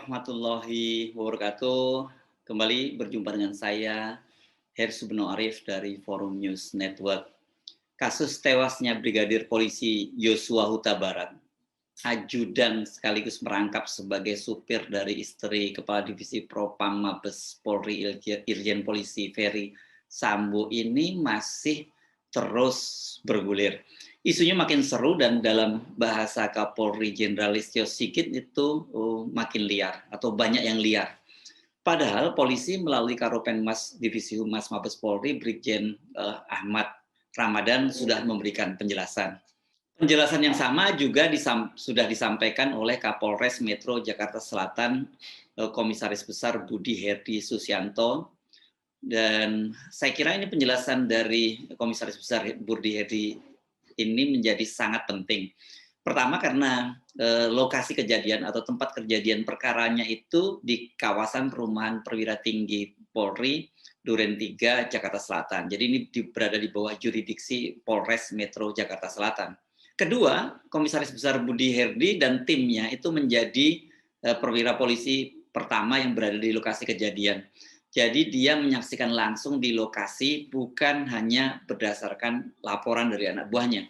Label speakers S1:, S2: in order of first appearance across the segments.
S1: warahmatullahi wabarakatuh. Kembali berjumpa dengan saya, Heru Subno Arif dari Forum News Network. Kasus tewasnya Brigadir Polisi Yosua Huta Barat, ajudan sekaligus merangkap sebagai supir dari istri Kepala Divisi Propam Mabes Polri Irjen Polisi Ferry Sambo ini masih terus bergulir. Isunya makin seru dan dalam bahasa Kapolri Jenderal Listio Sigit itu makin liar atau banyak yang liar. Padahal polisi melalui Karopenmas Divisi Humas Mabes Polri Brigjen Ahmad Ramadan sudah memberikan penjelasan. Penjelasan yang sama juga sudah disampaikan oleh Kapolres Metro Jakarta Selatan, Komisaris Besar Budi Herdi Susianto, dan saya kira ini penjelasan dari Komisaris Besar Budi Herdi ini menjadi sangat penting. Pertama karena lokasi kejadian atau tempat kejadian perkaranya itu di kawasan perumahan perwira tinggi Polri, Duren 3, Jakarta Selatan. Jadi ini berada di bawah jurisdiksi Polres Metro Jakarta Selatan. Kedua, Komisaris Besar Budi Herdi dan timnya itu menjadi perwira polisi pertama yang berada di lokasi kejadian. Jadi dia menyaksikan langsung di lokasi, bukan hanya berdasarkan laporan dari anak buahnya.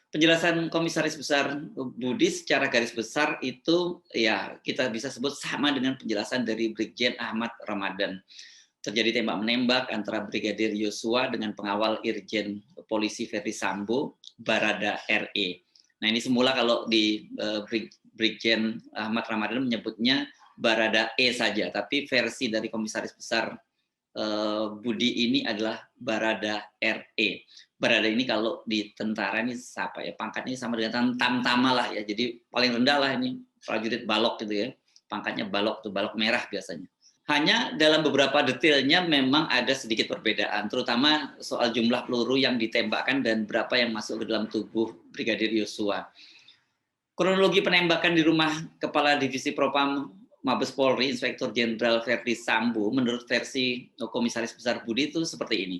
S1: Penjelasan Komisaris Besar Budi secara garis besar itu ya kita bisa sebut sama dengan penjelasan dari Brigjen Ahmad Ramadan. Terjadi tembak-menembak antara Brigadir Yosua dengan pengawal Irjen Polisi Ferry Sambo, Barada RE. Nah ini semula kalau di Brigjen Ahmad Ramadan menyebutnya Barada E saja, tapi versi dari Komisaris Besar Budi ini adalah Barada RE. Barada ini kalau di tentara ini siapa ya, pangkatnya sama dengan tamtama lah ya, jadi paling rendah lah ini prajurit balok gitu ya, pangkatnya balok tuh, balok merah biasanya. Hanya dalam beberapa detailnya memang ada sedikit perbedaan, terutama soal jumlah peluru yang ditembakkan dan berapa yang masuk ke dalam tubuh Brigadir Yosua. Kronologi penembakan di rumah Kepala Divisi Propam Mabes Polri, Inspektur Jenderal Ferdy Sambo, menurut versi Komisaris Besar Budi itu seperti ini.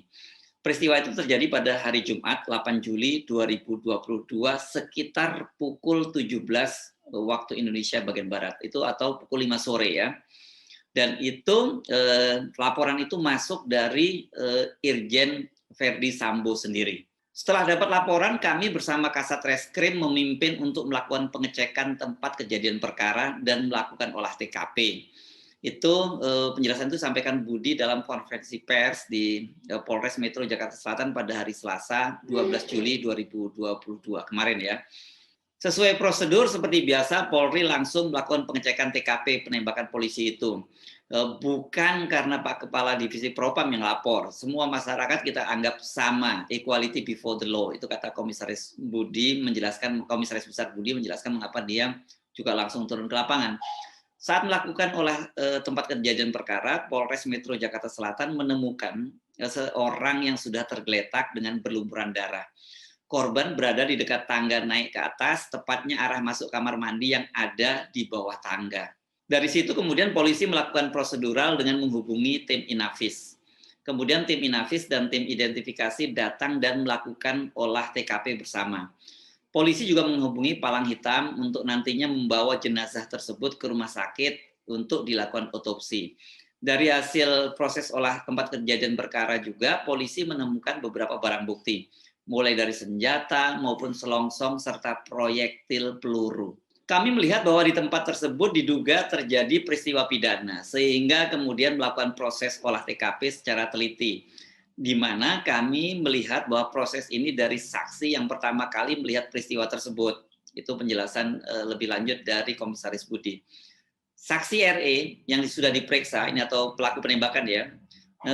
S1: Peristiwa itu terjadi pada hari Jumat 8 Juli 2022 sekitar pukul 17 waktu Indonesia bagian Barat, itu atau pukul 5 sore ya. Dan itu laporan itu masuk dari Irjen Ferdy Sambo sendiri. Setelah dapat laporan, kami bersama Kasat Reskrim memimpin untuk melakukan pengecekan tempat kejadian perkara dan melakukan olah TKP. Itu penjelasan itu sampaikan Budi dalam konferensi pers di Polres Metro Jakarta Selatan pada hari Selasa 12 Juli 2022 kemarin ya. Sesuai prosedur seperti biasa, Polri langsung melakukan pengecekan TKP penembakan polisi itu. Bukan karena Pak Kepala Divisi Propam yang lapor. Semua masyarakat kita anggap sama, equality before the law. Itu kata Komisaris Budi menjelaskan, Komisaris Besar Budi menjelaskan mengapa dia juga langsung turun ke lapangan. Saat melakukan olah tempat kejadian perkara, Polres Metro Jakarta Selatan menemukan seorang yang sudah tergeletak dengan berlumuran darah. Korban berada di dekat tangga naik ke atas, tepatnya arah masuk kamar mandi yang ada di bawah tangga. Dari situ kemudian polisi melakukan prosedural dengan menghubungi tim Inavis. Kemudian tim Inavis dan tim identifikasi datang dan melakukan olah TKP bersama. Polisi juga menghubungi Palang Hitam untuk nantinya membawa jenazah tersebut ke rumah sakit untuk dilakukan otopsi. Dari hasil proses olah tempat kejadian perkara juga, polisi menemukan beberapa barang bukti, mulai dari senjata maupun selongsong serta proyektil peluru. Kami melihat bahwa di tempat tersebut diduga terjadi peristiwa pidana, sehingga kemudian melakukan proses olah TKP secara teliti, di mana kami melihat bahwa proses ini dari saksi yang pertama kali melihat peristiwa tersebut. Itu penjelasan lebih lanjut dari Komisaris Budi. Saksi RE yang sudah diperiksa, ini atau pelaku penembakan ya,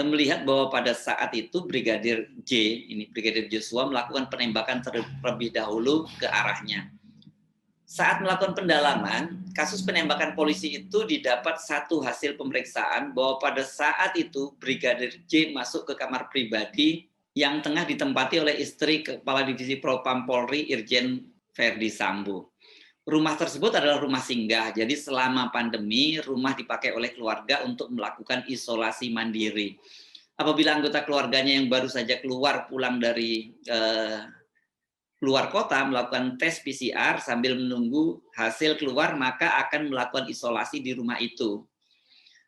S1: melihat bahwa pada saat itu Brigadir J, ini Brigadir Joshua melakukan penembakan terlebih dahulu ke arahnya. Saat melakukan pendalaman, kasus penembakan polisi itu didapat satu hasil pemeriksaan bahwa pada saat itu Brigadir J masuk ke kamar pribadi yang tengah ditempati oleh istri Kepala Divisi Propam Polri Irjen Ferdy Sambo. Rumah tersebut adalah rumah singgah, jadi selama pandemi rumah dipakai oleh keluarga untuk melakukan isolasi mandiri. Apabila anggota keluarganya yang baru saja keluar pulang dari luar kota melakukan tes PCR sambil menunggu hasil keluar, maka akan melakukan isolasi di rumah itu.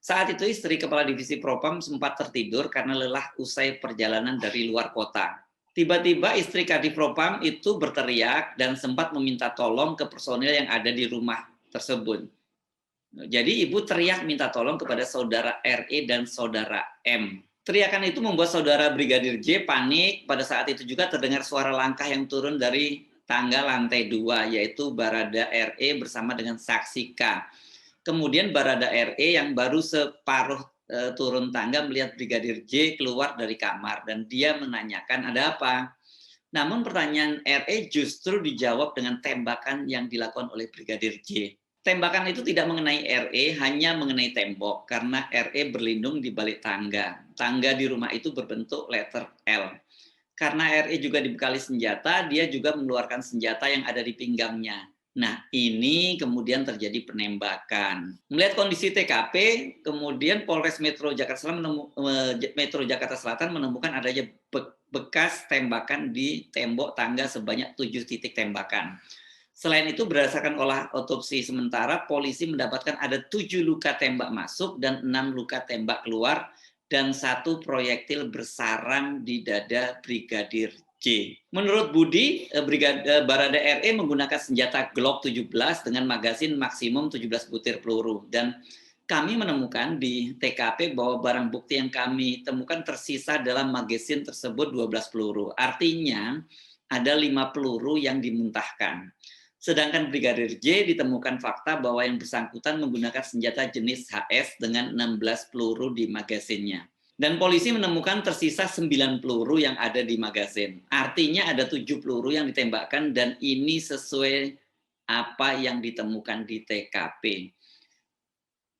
S1: Saat itu istri Kepala Divisi Propam sempat tertidur karena lelah usai perjalanan dari luar kota. Tiba-tiba istri Kadif Propam itu berteriak dan sempat meminta tolong ke personil yang ada di rumah tersebut. Jadi ibu teriak minta tolong kepada saudara RE dan saudara M. Teriakan itu membuat saudara Brigadir J panik. Pada saat itu juga terdengar suara langkah yang turun dari tangga lantai 2, yaitu Barada RE bersama dengan saksi K. Kemudian Barada RE yang baru separuh turun tangga melihat Brigadir J keluar dari kamar dan dia menanyakan ada apa. Namun pertanyaan RE justru dijawab dengan tembakan yang dilakukan oleh Brigadir J. Tembakan itu tidak mengenai RE, hanya mengenai tembok karena RE berlindung di balik tangga. Tangga di rumah itu berbentuk letter L. Karena RE juga dibekali senjata, dia juga mengeluarkan senjata yang ada di pinggangnya. Nah, ini kemudian terjadi penembakan. Melihat kondisi TKP, kemudian Polres Metro Jakarta Selatan menemukan adanya bekas tembakan di tembok tangga sebanyak 7 titik tembakan. Selain itu, berdasarkan olah otopsi sementara, polisi mendapatkan ada 7 luka tembak masuk dan 6 luka tembak keluar, dan 1 proyektil bersarang di dada Brigadir J. Menurut Budi, Barada RE menggunakan senjata Glock 17 dengan magasin maksimum 17 butir peluru. Dan kami menemukan di TKP bahwa barang bukti yang kami temukan tersisa dalam magasin tersebut 12 peluru. Artinya, ada 5 peluru yang dimuntahkan. Sedangkan Brigadir J ditemukan fakta bahwa yang bersangkutan menggunakan senjata jenis HS dengan 16 peluru di magasinnya. Dan polisi menemukan tersisa 9 peluru yang ada di magasin. Artinya ada 7 peluru yang ditembakkan dan ini sesuai apa yang ditemukan di TKP.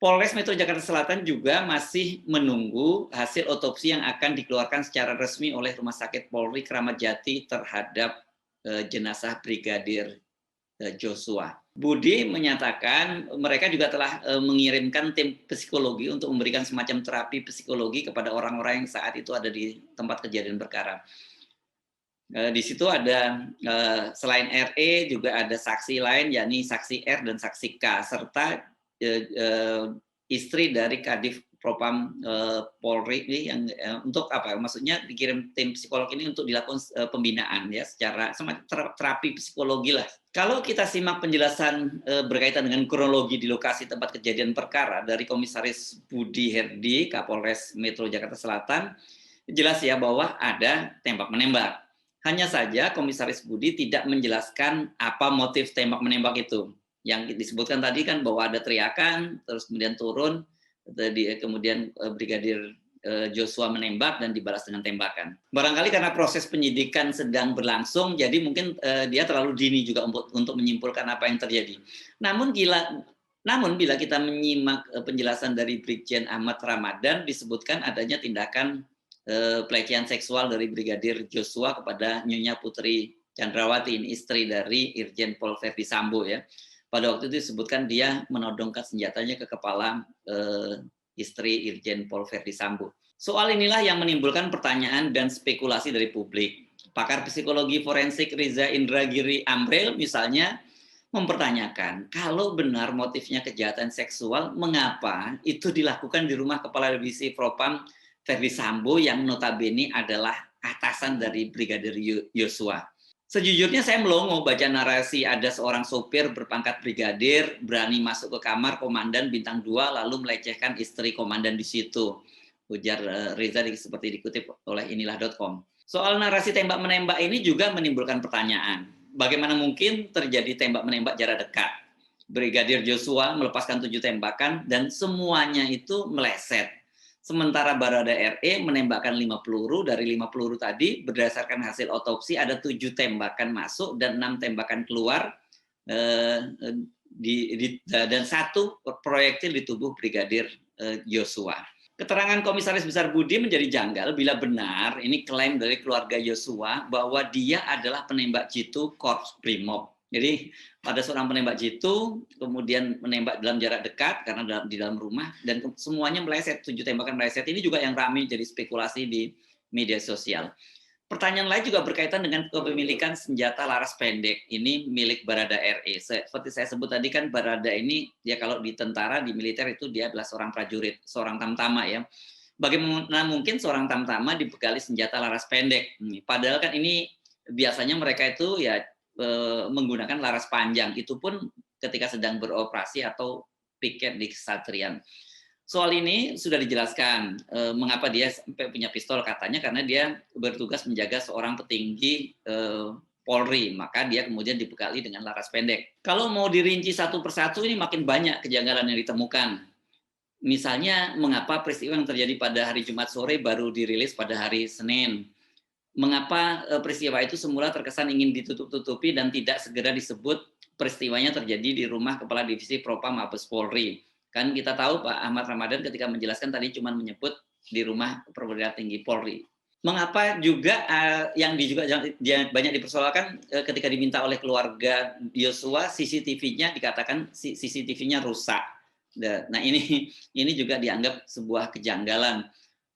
S1: Polres Metro Jakarta Selatan juga masih menunggu hasil otopsi yang akan dikeluarkan secara resmi oleh Rumah Sakit Polri Kramat Jati terhadap jenazah Brigadir Joshua. Budi menyatakan mereka juga telah mengirimkan tim psikologi untuk memberikan semacam terapi psikologi kepada orang-orang yang saat itu ada di tempat kejadian perkara. Di situ ada selain RE juga ada saksi lain, yakni saksi R dan saksi K, serta istri dari Kadif Propam Polri ini yang untuk apa? Maksudnya dikirim tim psikolog ini untuk dilakukan pembinaan ya secara semacam terapi psikologi lah. Kalau kita simak penjelasan berkaitan dengan kronologi di lokasi tempat kejadian perkara dari Komisaris Budi Herdi, Kapolres Metro Jakarta Selatan, jelas ya bahwa ada tembak-menembak. Hanya saja Komisaris Budi tidak menjelaskan apa motif tembak-menembak itu. Yang disebutkan tadi kan bahwa ada teriakan, terus kemudian turun, kemudian Brigadir Joshua menembak dan dibalas dengan tembakan. Barangkali karena proses penyidikan sedang berlangsung, jadi mungkin dia terlalu dini juga untuk menyimpulkan apa yang terjadi. Namun bila kita menyimak penjelasan dari Brigjen Ahmad Ramadan, disebutkan adanya tindakan pelecehan seksual dari Brigadir Joshua kepada Nyonya Putri Chandrawati, istri dari Irjen Pol Verdi Sambo ya. Pada waktu itu disebutkan dia menodongkan senjatanya ke kepala istri Irjen Pol Verdi Sambo. Soal inilah yang menimbulkan pertanyaan dan spekulasi dari publik. Pakar psikologi forensik Riza Indragiri Amril misalnya mempertanyakan, kalau benar motifnya kejahatan seksual, mengapa itu dilakukan di rumah Kepala Divisi Propam Verdi Sambo yang notabene adalah atasan dari Brigadir Joshua. Sejujurnya saya melongo baca narasi ada seorang sopir berpangkat brigadir berani masuk ke kamar komandan bintang 2 lalu melecehkan istri komandan di situ. Ujar Reza seperti dikutip oleh inilah.com. Soal narasi tembak-menembak ini juga menimbulkan pertanyaan. Bagaimana mungkin terjadi tembak-menembak jarak dekat? Brigadir Joshua melepaskan 7 tembakan dan semuanya itu meleset. Sementara Barada RE menembakkan 5 peluru, dari 5 peluru tadi berdasarkan hasil otopsi ada 7 tembakan masuk dan 6 tembakan keluar dan 1 proyektil di tubuh Brigadir Joshua. Keterangan Komisaris Besar Budi menjadi janggal bila benar ini klaim dari keluarga Joshua bahwa dia adalah penembak jitu Korps Brimob. Jadi ada seorang penembak jitu, kemudian menembak dalam jarak dekat karena di dalam rumah, dan semuanya meleset, 7 tembakan meleset. Ini juga yang ramai jadi spekulasi di media sosial. Pertanyaan lain juga berkaitan dengan kepemilikan senjata laras pendek. Ini milik Barada RE. Seperti saya sebut tadi kan, Barada ini ya kalau di tentara, di militer itu dia adalah seorang prajurit, seorang tamtama ya. Bagaimana mungkin seorang tamtama dibekali senjata laras pendek? Padahal kan ini biasanya mereka itu ya menggunakan laras panjang. Itu pun ketika sedang beroperasi atau piket di kesatrian. Soal ini sudah dijelaskan mengapa dia sampai punya pistol, katanya karena dia bertugas menjaga seorang petinggi Polri, maka dia kemudian dibekali dengan laras pendek. Kalau mau dirinci satu persatu, ini makin banyak kejanggalan yang ditemukan. Misalnya, mengapa peristiwa yang terjadi pada hari Jumat sore baru dirilis pada hari Senin? Mengapa peristiwa itu semula terkesan ingin ditutup-tutupi dan tidak segera disebut peristiwanya terjadi di rumah Kepala Divisi Propam Mabes Polri? Kan kita tahu Pak Ahmad Ramadan ketika menjelaskan tadi cuma menyebut di rumah perwira tinggi Polri. Mengapa juga yang juga banyak dipersoalkan ketika diminta oleh keluarga Yosua, CCTV-nya dikatakan CCTV-nya rusak. Nah ini juga dianggap sebuah kejanggalan.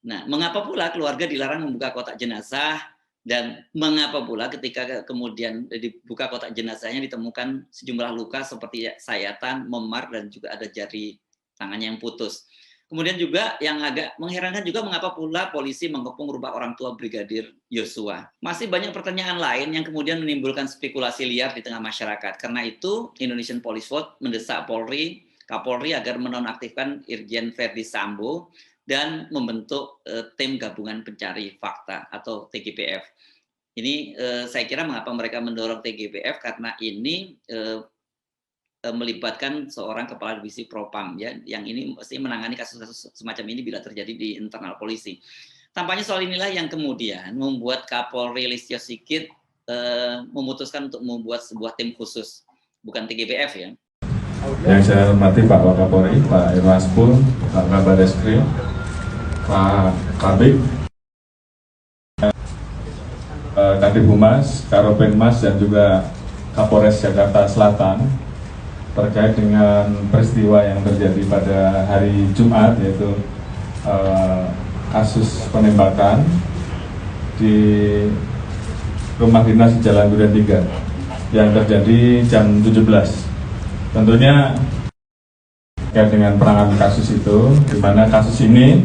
S1: Nah, mengapa pula keluarga dilarang membuka kotak jenazah, dan mengapa pula ketika kemudian dibuka kotak jenazahnya ditemukan sejumlah luka seperti sayatan, memar, dan juga ada jari tangannya yang putus. Kemudian juga yang agak mengherankan juga mengapa pula polisi mengepung rumah orang tua Brigadir Yosua. Masih banyak pertanyaan lain yang kemudian menimbulkan spekulasi liar di tengah masyarakat. Karena itu Indonesian Police Force mendesak Kapolri agar menonaktifkan Irjen Verdi Sambo dan membentuk tim gabungan pencari fakta atau TGPF. Ini saya kira mengapa mereka mendorong TGPF, karena ini melibatkan seorang kepala divisi propam ya, yang ini mesti menangani kasus-kasus semacam ini bila terjadi di internal polisi. Tampaknya soal inilah yang kemudian membuat Kapolri Listio Sigit memutuskan untuk membuat sebuah tim khusus, bukan TGPF ya.
S2: Yang saya hormati Pak Wakapolri, Pak Irwaspul, Pak Kabar Eskrim, Pak Kabik, Kadif Humas, Karopenmas, dan juga Kapolres Jakarta Selatan terkait dengan peristiwa yang terjadi pada hari Jumat, yaitu kasus penembakan di rumah dinas Jalan Duren 3 yang terjadi jam 17. Tentunya terkait dengan penanganan kasus itu, di mana kasus ini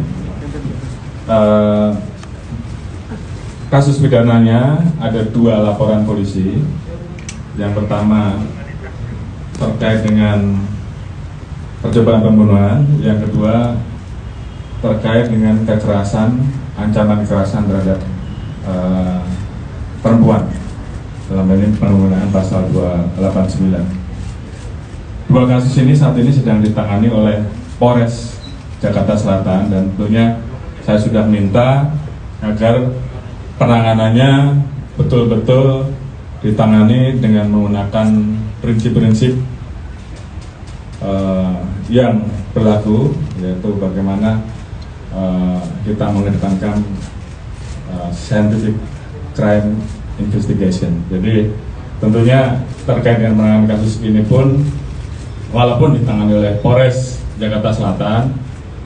S2: kasus pidananya ada 2 laporan polisi. Yang pertama terkait dengan percobaan pembunuhan, yang kedua terkait dengan kekerasan, ancaman kekerasan terhadap perempuan, dalam ini penggunaan pasal 289. 2 kasus ini saat ini sedang ditangani oleh Polres Jakarta Selatan, dan tentunya saya sudah minta agar penanganannya betul-betul ditangani dengan menggunakan prinsip-prinsip yang berlaku, yaitu bagaimana kita mengedepankan scientific crime investigation. Jadi tentunya terkait dengan penanganan kasus ini pun, walaupun ditangani oleh Polres Jakarta Selatan,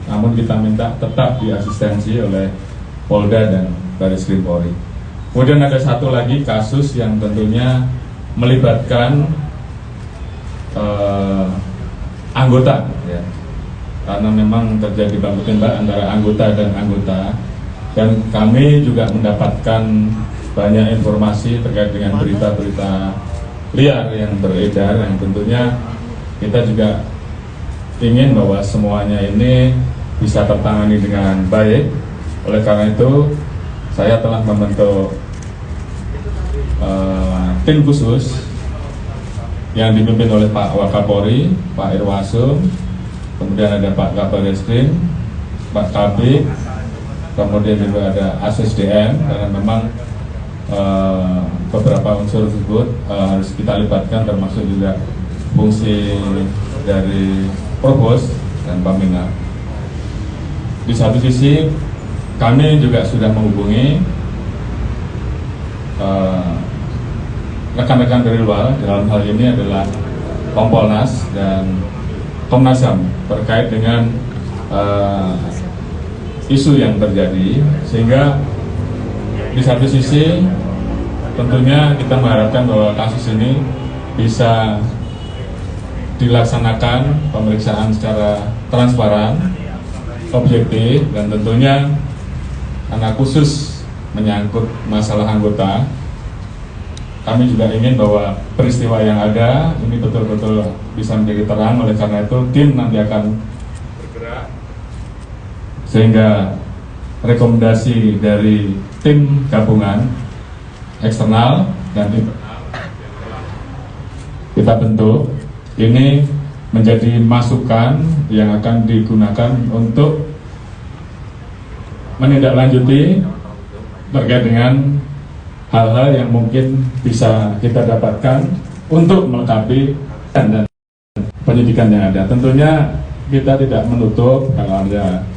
S2: namun kita minta tetap diasistensi oleh Polda dan Baris Krim Polri. Kemudian ada satu lagi kasus yang tentunya melibatkan anggota, ya, karena memang terjadi baku tembak antara anggota dan anggota, dan kami juga mendapatkan banyak informasi terkait dengan berita-berita liar yang beredar, yang tentunya kita juga ingin bahwa semuanya ini bisa tertangani dengan baik. Oleh karena itu saya telah membentuk tim khusus yang dipimpin oleh Pak Wakapolri, Pak Irwasum, kemudian ada Pak Kabar Eskrim, Pak Kabik, kemudian juga ada ASSDM, karena memang beberapa unsur tersebut harus kita libatkan, termasuk juga fungsi dari Provos dan Pamina. Di satu sisi kami juga sudah menghubungi rekan-rekan dari luar, dalam hal ini adalah Kompolnas dan Komnas HAM terkait dengan isu yang terjadi, sehingga di satu sisi tentunya kita mengharapkan bahwa kasus ini bisa dilaksanakan pemeriksaan secara transparan, objektif, dan tentunya karena khusus menyangkut masalah anggota, kami juga ingin bahwa peristiwa yang ada ini betul-betul bisa menjadi terang. Oleh karena itu tim nanti akan bergerak sehingga rekomendasi dari tim gabungan eksternal dan internal kita bentuk ini menjadi masukan yang akan digunakan untuk menindaklanjuti terkait dengan hal-hal yang mungkin bisa kita dapatkan untuk melengkapi dan penyidikan yang ada. Tentunya kita tidak menutup kalau ada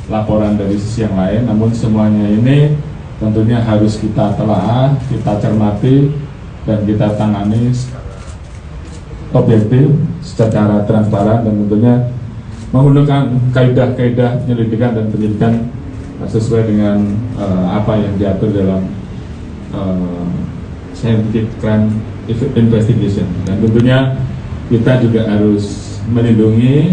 S2: laporan dari sisi yang lain, namun semuanya ini tentunya harus kita telaah, kita cermati, dan kita tangani objektif, secara transparan, dan tentunya menggunakan kaidah-kaidah penyelidikan dan penyidikan sesuai dengan apa yang diatur dalam scientific crime investigation. Dan tentunya kita juga harus melindungi,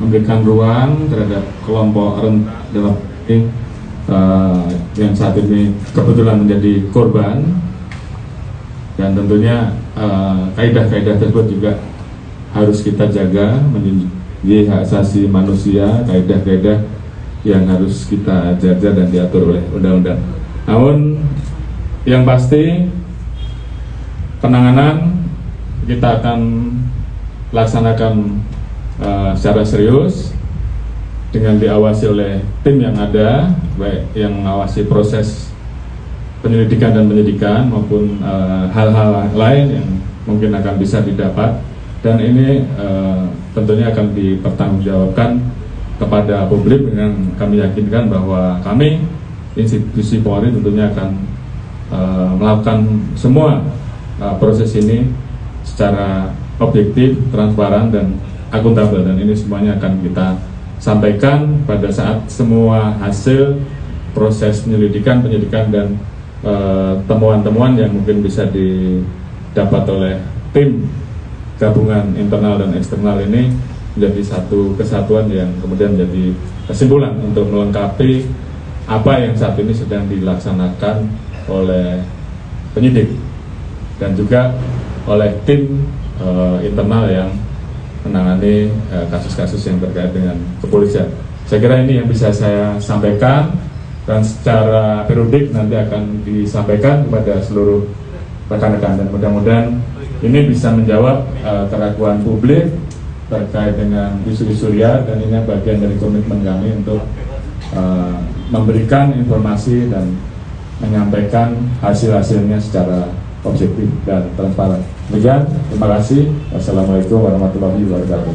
S2: memberikan ruang terhadap kelompok rentan dalam ini yang saat ini kebetulan menjadi korban, dan tentunya kaidah-kaidah tersebut juga harus kita jaga, menjadi hak asasi manusia, kaidah-kaidah yang harus kita jaga dan diatur oleh undang-undang. Namun yang pasti penanganan kita akan laksanakan secara serius dengan diawasi oleh tim yang ada, baik yang mengawasi proses penyelidikan dan penyidikan maupun hal-hal lain yang mungkin akan bisa didapat, dan ini tentunya akan dipertanggungjawabkan kepada publik dengan kami yakinkan bahwa kami institusi Polri tentunya akan melakukan semua proses ini secara objektif, transparan, dan akuntabel, dan ini semuanya akan kita sampaikan pada saat semua hasil proses penyelidikan, penyidikan, dan temuan-temuan yang mungkin bisa didapat oleh tim gabungan internal dan eksternal ini menjadi satu kesatuan yang kemudian menjadi kesimpulan untuk melengkapi apa yang saat ini sedang dilaksanakan oleh penyidik dan juga oleh tim internal yang menangani kasus-kasus yang terkait dengan kepolisian. Saya kira ini yang bisa saya sampaikan, dan secara periodik nanti akan disampaikan kepada seluruh rekan-rekan, dan mudah-mudahan ini bisa menjawab keraguan publik terkait dengan isu-isu liar, dan ini bagian dari komitmen kami untuk memberikan informasi dan menyampaikan hasil-hasilnya secara objektif dan transparan. Demikian, terima kasih. Wassalamualaikum warahmatullahi wabarakatuh.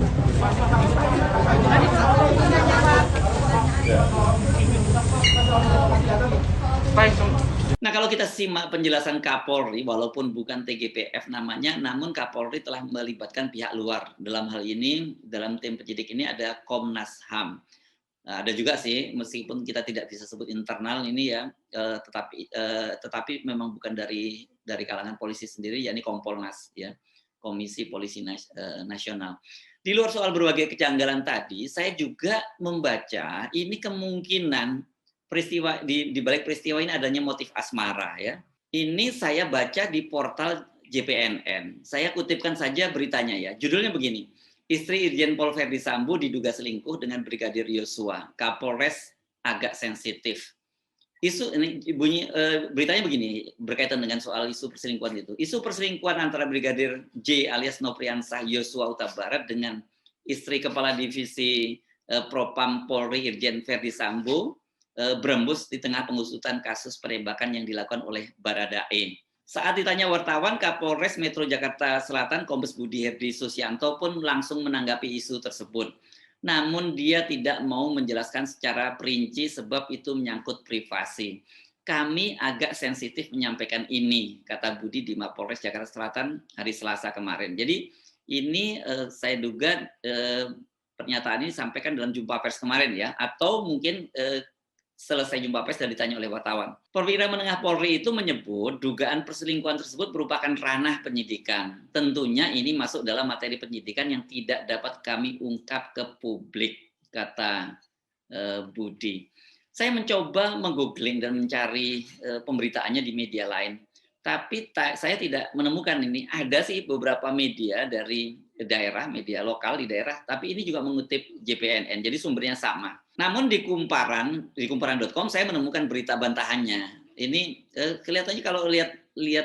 S1: Nah, kalau kita simak penjelasan Kapolri, walaupun bukan TGPF namanya, namun Kapolri telah melibatkan pihak luar. Dalam hal ini, dalam tim penyidik ini ada Komnas HAM. Nah, ada juga sih, meskipun kita tidak bisa sebut internal ini ya, tetapi memang bukan dari kalangan polisi sendiri, yakni Kompolnas, ya, Komisi Polisi Nasional. Di luar soal berbagai kejanggalan tadi, saya juga membaca ini kemungkinan peristiwa di balik peristiwa ini adanya motif asmara, ya. Ini saya baca di portal JPNN. Saya kutipkan saja beritanya ya. Judulnya begini: Istri Irjen Pol Verdi Sambo diduga selingkuh dengan Brigadir Yosua. Kapolres agak sensitif. Isu ini beritanya begini, berkaitan dengan soal isu perselingkuhan itu. Isu perselingkuhan antara Brigadir J alias Nopriansah Yosua Huta Barat dengan istri Kepala Divisi Propam Polri Irjen Verdi Sambo berembus di tengah pengusutan kasus penembakan yang dilakukan oleh Baradae. Saat ditanya wartawan, Kapolres Metro Jakarta Selatan Kombes Budi Herdi Susianto pun langsung menanggapi isu tersebut. Namun dia tidak mau menjelaskan secara perinci sebab itu menyangkut privasi. Kami agak sensitif menyampaikan ini, kata Budi di Mapolres Jakarta Selatan hari Selasa kemarin. Jadi ini saya duga pernyataan ini disampaikan dalam jumpa pers kemarin ya, atau mungkin selesai jumpa pers dan ditanya oleh wartawan. Perwira Menengah Polri itu menyebut dugaan perselingkuhan tersebut merupakan ranah penyidikan. Tentunya ini masuk dalam materi penyidikan yang tidak dapat kami ungkap ke publik, kata Budi. Saya mencoba menggoogling dan mencari pemberitaannya di media lain, tapi saya tidak menemukan ini. Ada sih beberapa media dari daerah, media lokal di daerah, tapi ini juga mengutip JPNN, jadi sumbernya sama. Namun di kumparan.com saya menemukan berita bantahannya. Ini kelihatannya kalau lihat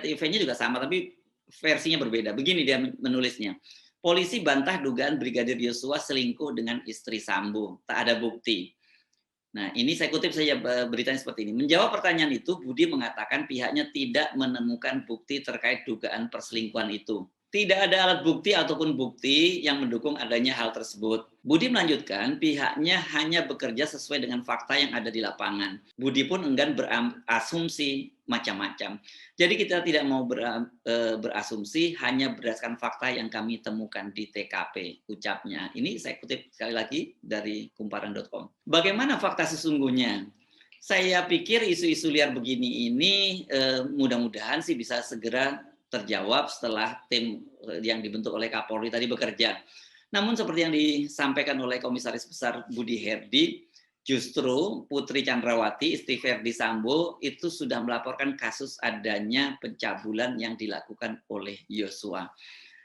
S1: eventnya juga sama, tapi versinya berbeda. Begini dia menulisnya. Polisi bantah dugaan Brigadir Yosua selingkuh dengan istri Sambo, tak ada bukti. Nah, ini saya kutip saja beritanya seperti ini. Menjawab pertanyaan itu, Budi mengatakan pihaknya tidak menemukan bukti terkait dugaan perselingkuhan itu. Tidak ada alat bukti ataupun bukti yang mendukung adanya hal tersebut. Budi melanjutkan, pihaknya hanya bekerja sesuai dengan fakta yang ada di lapangan. Budi pun enggan berasumsi macam-macam. Jadi kita tidak mau berasumsi, hanya berdasarkan fakta yang kami temukan di TKP, ucapnya. Ini saya kutip sekali lagi dari kumparan.com. Bagaimana fakta sesungguhnya? Saya pikir isu-isu liar begini ini mudah-mudahan sih bisa segera terjawab setelah tim yang dibentuk oleh Kapolri tadi bekerja. Namun seperti yang disampaikan oleh Komisaris Besar Budi Herdi, justru Putri Chandrawati, istri Verdi Sambo, itu sudah melaporkan kasus adanya pencabulan yang dilakukan oleh Yosua.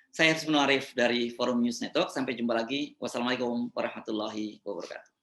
S1: Saya Hersubno Arif dari Forum News Network. Sampai jumpa lagi. Wassalamualaikum warahmatullahi wabarakatuh.